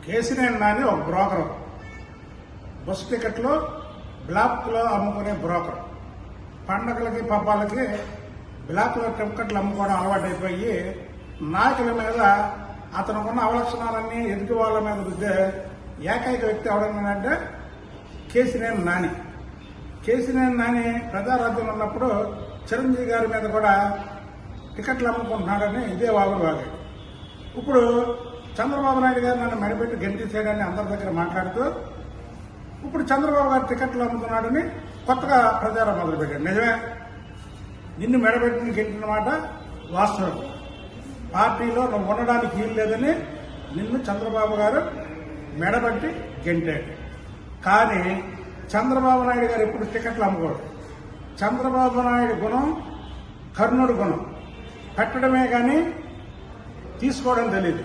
కేసినేని నాని ఒక broker, bus టికెట్లు బ్లాక్లో అమ్ముకునే బ్రోకర్. పండగలకి పబ్బాలకి బ్లాక్లో టికెట్లు అమ్ముకోవడం అలవాటైపోయి నాయకుల మీద అతనుకున్న అవలక్షణాలన్నీ ఎదుటి వాళ్ళ మీద రుద్దే ఏకైక వ్యక్తి ఎవడన్నాడంటే కేసినేని నాని. కేసినేని నాని ప్రజారాజ్యం ఉన్నప్పుడు చిరంజీవి గారి మీద కూడా టికెట్లు అమ్ముకుంటున్నాడని ఇదే వాగుడు వాగాడు. ఇప్పుడు చంద్రబాబు నాయుడు గారు నన్ను మెడబెట్టి గెంటేసాడని అందరి దగ్గర మాట్లాడుతూ ఇప్పుడు చంద్రబాబు గారు టికెట్లు అమ్ముతున్నాడని కొత్తగా ప్రచారం మొదలుపెట్టాడు. నిజమే, నిన్ను మెడబెట్టి గెంటిన మాట వాస్తవం. పార్టీలో నువ్వు ఉండడానికి వీలు లేదని నిన్ను చంద్రబాబు గారు మెడబట్టి గెంటాడు. కానీ చంద్రబాబు నాయుడు గారు ఎప్పుడు టికెట్లు అమ్ముకోడు. చంద్రబాబు నాయుడు గుణం కర్ణుడి గుణం, పెట్టడమే కానీ తీసుకోవడం తెలియదు.